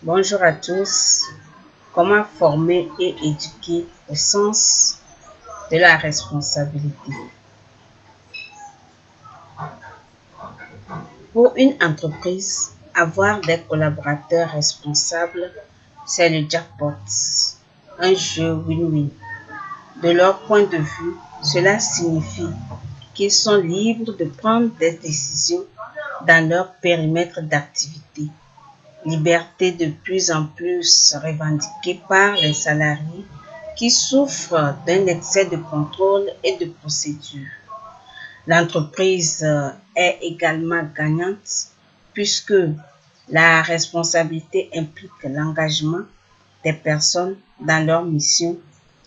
Bonjour à tous. Comment former et éduquer au sens de la responsabilité? Pour une entreprise, avoir des collaborateurs responsables, c'est le jackpot, un jeu win-win. De leur point de vue, cela signifie qu'ils sont libres de prendre des décisions dans leur périmètre d'activité. Liberté de plus en plus revendiquée par les salariés qui souffrent d'un excès de contrôle et de procédure. L'entreprise est également gagnante puisque la responsabilité implique l'engagement des personnes dans leur mission,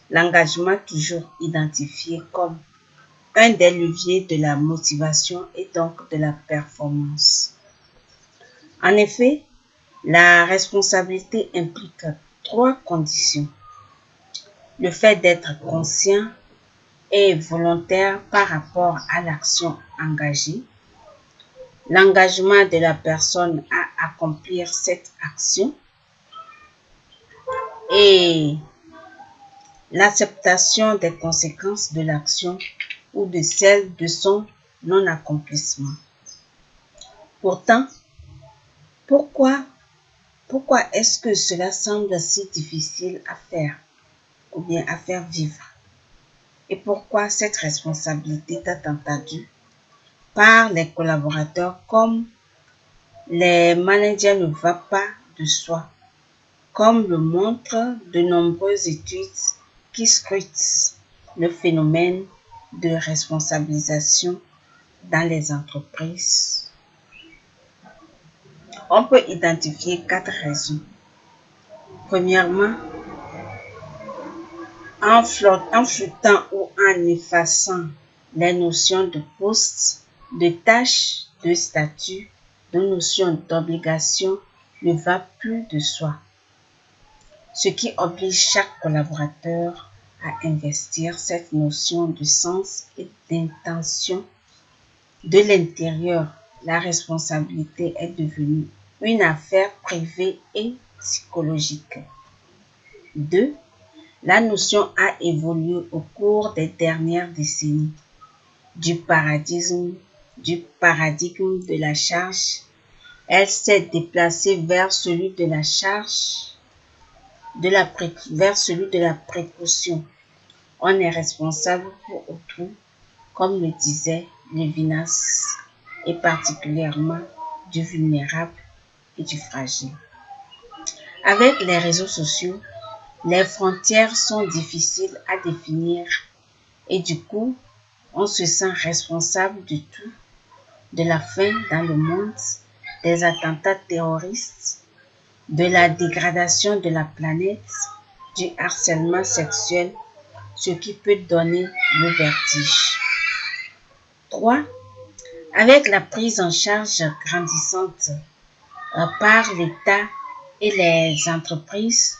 l'engagement toujours identifié comme un des leviers de la motivation et donc de la performance. En effet, la responsabilité implique trois conditions. Le fait d'être conscient et volontaire par rapport à l'action engagée, l'engagement de la personne à accomplir cette action et l'acceptation des conséquences de l'action ou de celles de son non-accomplissement. Pourtant, pourquoi est-ce que cela semble si difficile à faire ou bien à faire vivre? Et pourquoi cette responsabilité est entendue par les collaborateurs comme les managers ne va pas de soi, comme le montrent de nombreuses études qui scrutent le phénomène de responsabilisation dans les entreprises? On peut identifier 4 raisons. Premièrement, en floutant ou en effaçant les notions de poste, de tâches, de statut, de notions d'obligation ne va plus de soi, ce qui oblige chaque collaborateur à investir cette notion de sens et d'intention. De l'intérieur, la responsabilité est devenue une affaire privée et psychologique. 2. La notion a évolué au cours des dernières décennies. Du paradigme de la charge, elle s'est déplacée vers celui de la charge, vers celui de la précaution. On est responsable pour autrui, comme le disait Lévinas, et particulièrement du vulnérable et du fragile. Avec les réseaux sociaux, les frontières sont difficiles à définir et du coup, on se sent responsable de tout, de la faim dans le monde, des attentats terroristes, de la dégradation de la planète, du harcèlement sexuel, ce qui peut donner le vertige. 3. Avec la prise en charge grandissante par l'État et les entreprises,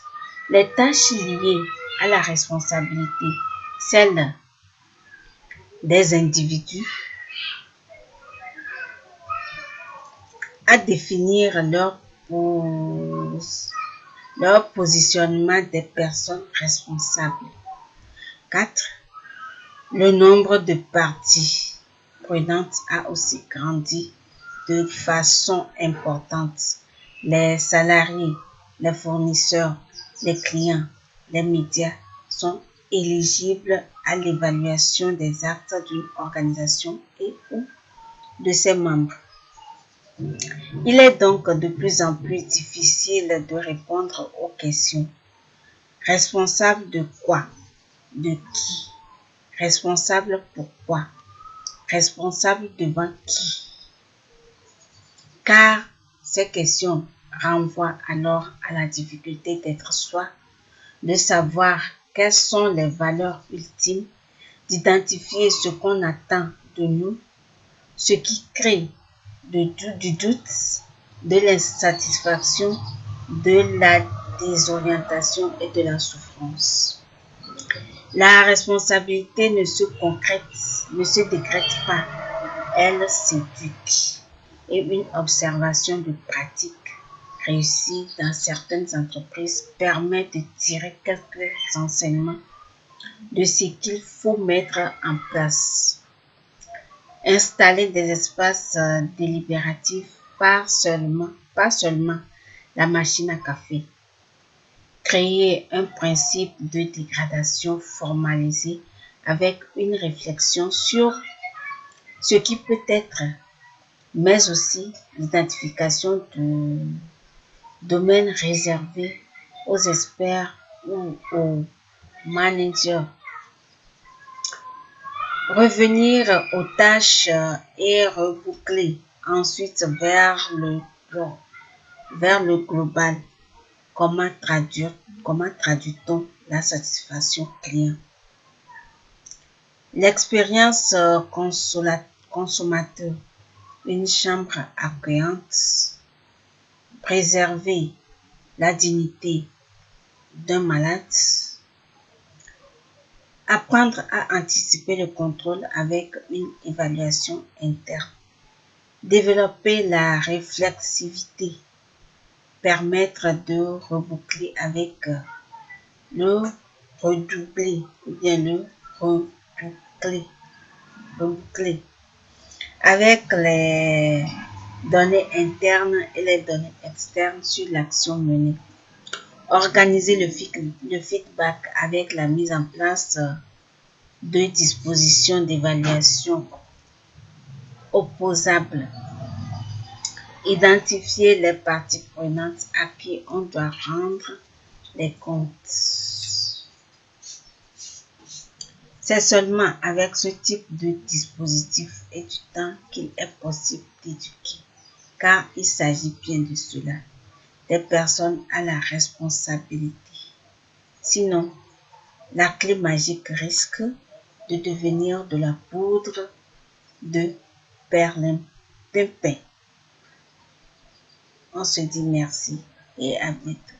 les tâches liées à la responsabilité, celles des individus, à définir leur positionnement des personnes responsables. 4. Le nombre de parties prenantes a aussi grandi de façon importante. Les salariés, les fournisseurs, les clients, les médias sont éligibles à l'évaluation des actes d'une organisation et ou de ses membres. Il est donc de plus en plus difficile de répondre aux questions. Responsable de quoi? De qui? Responsable pourquoi? Responsable devant qui? Car ces questions renvoient alors à la difficulté d'être soi, de savoir quelles sont les valeurs ultimes, d'identifier ce qu'on attend de nous, ce qui crée du doute, de l'insatisfaction, de la désorientation et de la souffrance. La responsabilité ne se décrète pas, elle s'éduque. Et une observation de pratique réussie dans certaines entreprises permet de tirer quelques enseignements de ce qu'il faut mettre en place. Installer des espaces délibératifs, pas seulement la machine à café. Créer un principe de dégradation formalisé avec une réflexion sur ce qui peut être, mais aussi l'identification de domaines réservés aux experts ou aux managers. Revenir aux tâches et reboucler ensuite vers le global. Comment traduit-on la satisfaction client? L'expérience consommateur, une chambre accueillante, préserver la dignité d'un malade, apprendre à anticiper le contrôle avec une évaluation interne, développer la réflexivité, permettre de reboucler avec le redoubler ou bien le reboucler avec les données internes et les données externes sur l'action menée. Organiser le feedback avec la mise en place de dispositions d'évaluation opposables. Identifier les parties prenantes à qui on doit rendre les comptes. C'est seulement avec ce type de dispositif et du temps qu'il est possible d'éduquer, car il s'agit bien de cela, des personnes à la responsabilité. Sinon, la clé magique risque de devenir de la poudre de perlimpinpin. On se dit merci et à bientôt.